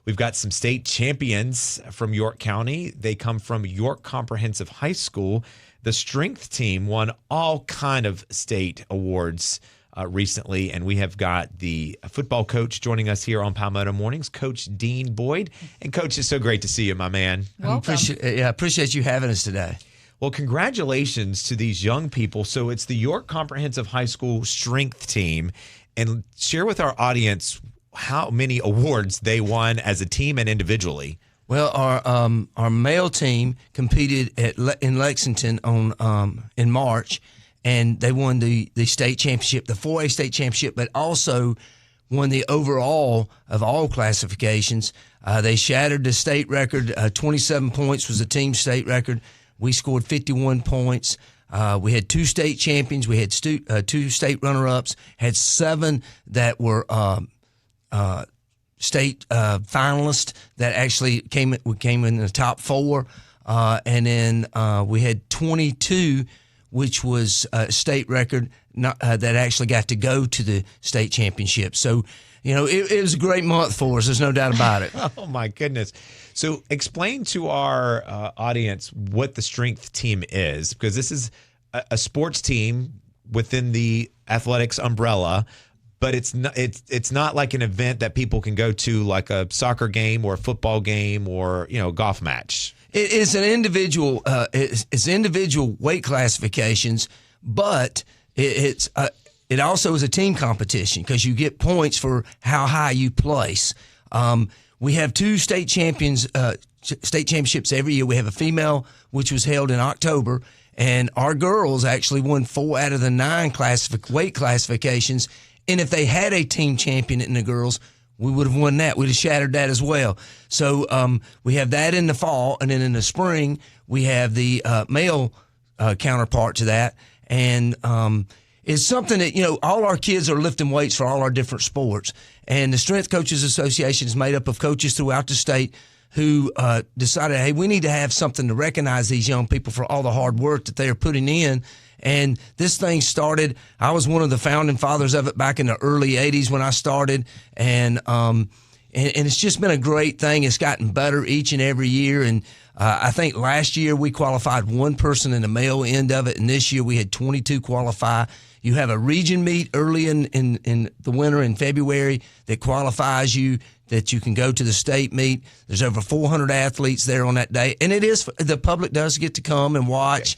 We've got some state champions from York County. They come from York Comprehensive High School. The strength team won all kind of state awards recently, and we have got the football coach joining us here on Palmetto Mornings, Coach Dean Boyd. And Coach, it's so great to see you, my man. Welcome. Appreciate you having us today. Well, congratulations to these young people. So it's the York Comprehensive High School strength team. And share with our audience how many awards they won as a team and individually. Well, our male team competed in Lexington in March, and they won the state championship, the 4A state championship, but also won the overall of all classifications. They shattered the state record. 27 points was the team state record. We scored 51 points. We had 2 state champions. We had 2 state runner-ups. Had 7 that were state finalists that actually came in the top 4, and then we had 22, which was a state record that actually got to go to the state championship. So, it was a great month for us. There's no doubt about it. Oh, my goodness. So explain to our audience what the strength team is, because this is a sports team within the athletics umbrella, but it's not like an event that people can go to, like a soccer game or a football game or golf match. It is an individual. It's individual weight classifications, but it also is a team competition because you get points for how high you place. We have 2 state championships every year. We have a female, which was held in October, and our girls actually won 4 out of the 9 weight classifications. And if they had a team champion in the girls, we would have won that. We'd have shattered that as well. So we have that in the fall, and then in the spring we have the male counterpart to that. And it's something that, all our kids are lifting weights for all our different sports. And the Strength Coaches Association is made up of coaches throughout the state who decided, hey, we need to have something to recognize these young people for all the hard work that they are putting in. And this thing started, I was one of the founding fathers of it back in the early 80s when I started. And it's just been a great thing. It's gotten better each and every year. And I think last year we qualified 1 person in the male end of it. And this year we had 22 qualify. You have a region meet early in the winter in February that qualifies you, that you can go to the state meet. There's over 400 athletes there on that day, and the public does get to come and watch.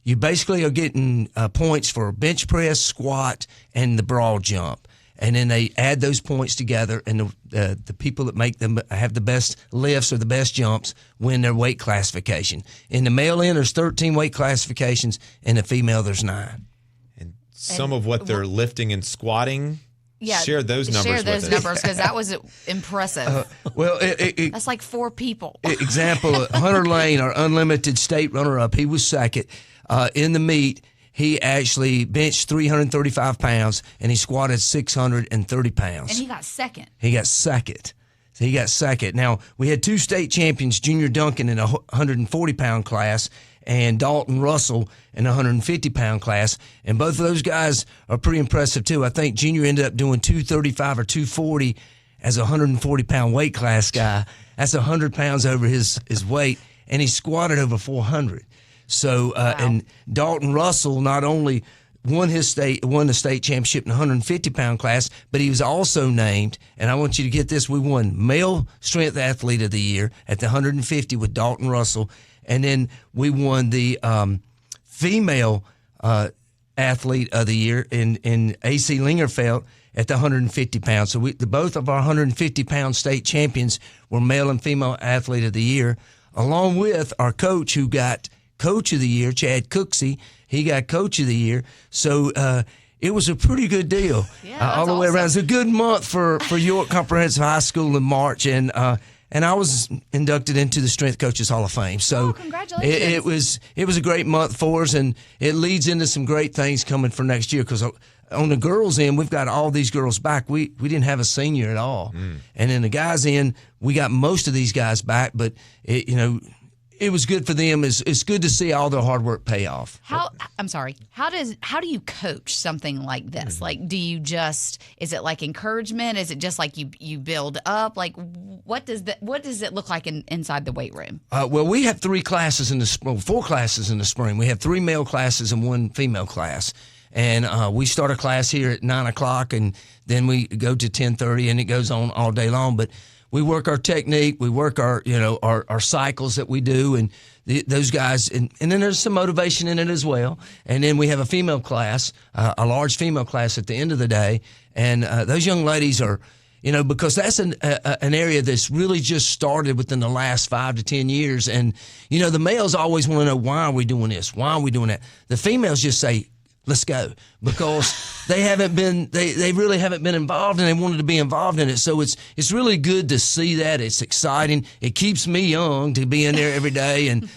You basically are getting points for bench press, squat, and the broad jump, and then they add those points together, and the people that make them have the best lifts or the best jumps win their weight classification. In the male end, there's 13 weight classifications, and the female, there's 9. And some of what they're lifting and squatting. Yeah, share those numbers because that was impressive. That's like 4 people. Example, Hunter Lane, our unlimited state runner-up, he was second. In the meet, he actually benched 335 pounds, and he squatted 630 pounds. And he got second. So he got second. Now, we had 2 state champions, Junior Duncan in a 140-pound class, and Dalton Russell in the 150-pound class. And both of those guys are pretty impressive, too. I think Junior ended up doing 235 or 240 as a 140-pound weight class guy. That's 100 pounds over his weight, and he squatted over 400. So, wow. And Dalton Russell not only won the state championship in the 150-pound class, but he was also named, and I want you to get this, we won Male Strength Athlete of the Year at the 150 with Dalton Russell, and then we won the Female Athlete of the Year in A.C. Lingerfeld at the 150 pounds. So both of our 150-pound state champions were Male and Female Athlete of the Year, along with our coach who got Coach of the Year, Chad Cooksey. He got Coach of the Year. So it was a pretty good deal all the way around. It's a good month for York Comprehensive High School in March, and I was inducted into the Strength Coaches Hall of Fame. So congratulations. It was a great month for us, and it leads into some great things coming for next year because on the girls' end, we've got all these girls back. We didn't have a senior at all. And then the guys' end, we got most of these guys back, but it was good for them. It's good to see all their hard work pay off. I'm sorry. How do you coach something like this? Mm-hmm. Like, is it like encouragement? Is it just like you build up? Like, what does it look like inside the weight room? Well, we have 4 classes in the spring. We have 3 male classes and 1 female class. And we start a class here at 9 o'clock, and then we go to 10:30, and it goes on all day long. But we work our technique, we work our cycles that we do, and those guys, and then there's some motivation in it as well. And then we have a female class, a large female class at the end of the day, and those young ladies are, because that's an area that's really just started within the last 5 to 10 years. And the males always want to know, why are we doing this? Why are we doing that? The females just say, let's go, because they really haven't been involved, and they wanted to be involved in it. So it's really good to see that. It's exciting. It keeps me young to be in there every day. And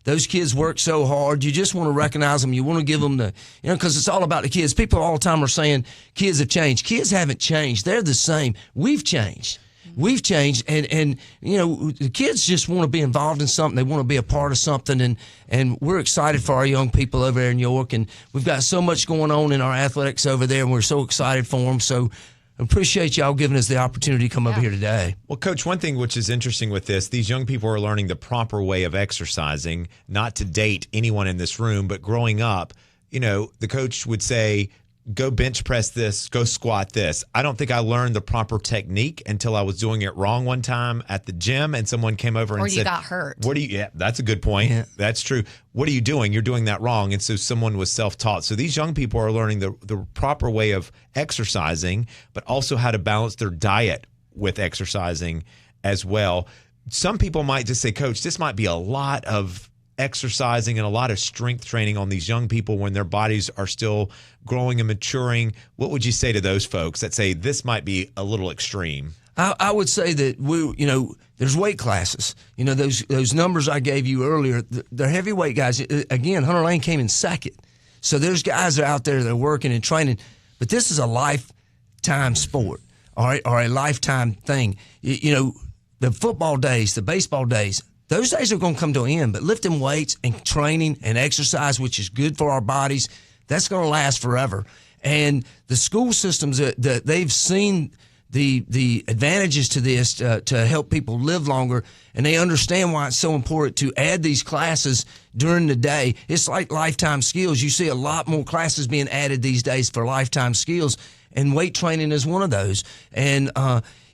those kids work so hard. You just want to recognize them. You want to give them because it's all about the kids. People all the time are saying kids have changed. Kids haven't changed. They're the same. We've changed. And the kids just want to be involved in something. They want to be a part of something, and we're excited for our young people over there in York, and we've got so much going on in our athletics over there, and we're so excited for them. So I appreciate y'all giving us the opportunity to come over here today. Well, Coach, one thing which is interesting with this, these young people are learning the proper way of exercising, not to date anyone in this room, but growing up, the coach would say, go bench press this, go squat this. I don't think I learned the proper technique until I was doing it wrong one time at the gym, and someone came over and said, or you got hurt. Yeah, that's a good point. Yeah. That's true. What are you doing? You're doing that wrong. And so someone was self-taught. So these young people are learning the proper way of exercising, but also how to balance their diet with exercising as well. Some people might just say, Coach, this might be a lot of exercising and a lot of strength training on these young people when their bodies are still growing and maturing. What would you say to those folks that say this might be a little extreme? I would say that there's weight classes. Those numbers I gave you earlier, they're heavyweight guys. Again, Hunter Lane came in second. So there's guys that are out there that are working and training, but this is a lifetime sport, all right, or a lifetime thing. The football days, the baseball days, those days are going to come to an end, but lifting weights and training and exercise, which is good for our bodies, that's going to last forever. And the school systems, that they've seen the advantages to this to help people live longer, and they understand why it's so important to add these classes during the day. It's like lifetime skills. You see a lot more classes being added these days for lifetime skills, and weight training is one of those. And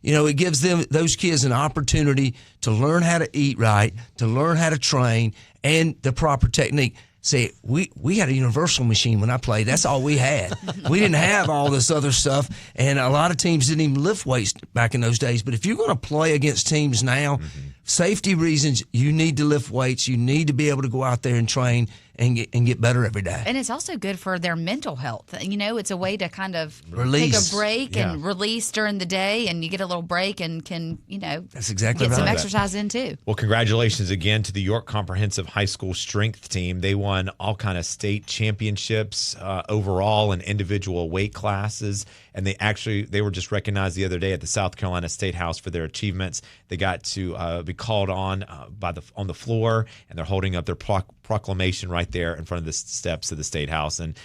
it gives those kids an opportunity to learn how to eat right, to learn how to train, and the proper technique. See, we had a universal machine when I played. That's all we had. We didn't have all this other stuff, and a lot of teams didn't even lift weights back in those days. But if you're going to play against teams now, safety reasons, you need to lift weights. You need to be able to go out there and train and get better every day. And it's also good for their mental health. It's a way to kind of release. Take a break and release during the day, and you get a little break and can, that's exactly get right. some exercise in too. Well, congratulations again to the York Comprehensive High School Strength Team. They won all kind of state championships overall and individual weight classes. And they were just recognized the other day at the South Carolina State House for their achievements. They got to be called on on the floor, and they're holding up their proclamation right there in front of the steps of the State House. And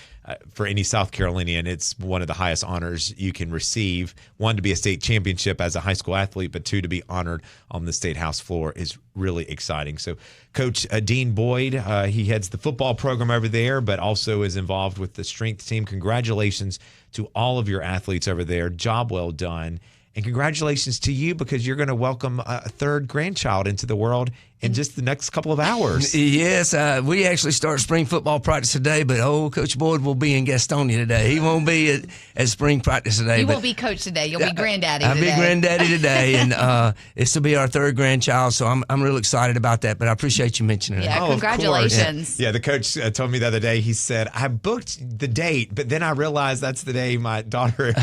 for any South Carolinian, it's one of the highest honors you can receive. One, to be a state championship as a high school athlete, but two, to be honored on the State House floor is really exciting. So Coach Dean Boyd, he heads the football program over there, but also is involved with the strength team. Congratulations to all of your athletes over there. Job well done. And congratulations to you, because you're going to welcome a third grandchild into the world in just the next couple of hours. Yes, we actually start spring football practice today, but Coach Boyd will be in Gastonia today. He won't be at spring practice today. You won't be coach today. You'll be granddaddy today. I'll be granddaddy today, and this will be our third grandchild, so I'm real excited about that, but I appreciate you mentioning it. Yeah, congratulations. Yeah, the coach told me the other day, he said, I booked the date, but then I realized that's the day my daughter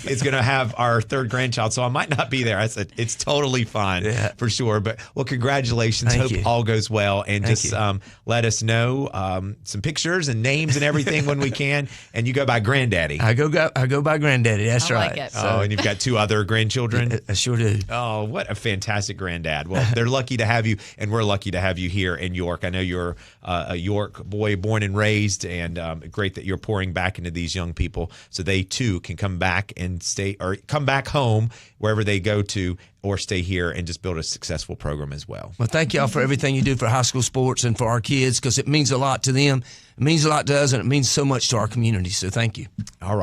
is going to have our third grandchild, so I might not be there. I said, it's totally fine for sure. But, well, congratulations congratulations. Thank Hope you. all goes well. And Thank just you. let us know some pictures and names and everything when we can. And you go by Granddaddy. I go by Granddaddy. That's I right. like it. Oh, and you've got 2 other grandchildren? I sure do. Oh, what a fantastic granddad. Well, they're lucky to have you, and we're lucky to have you here in York. I know you're a York boy born and raised, and great that you're pouring back into these young people so they too can come back and stay, or come back home wherever they go to, or stay here and just build a successful program as well. Well, thank y'all for everything you do for high school sports and for our kids, because it means a lot to them. It means a lot to us, and it means so much to our community. So thank you. All right.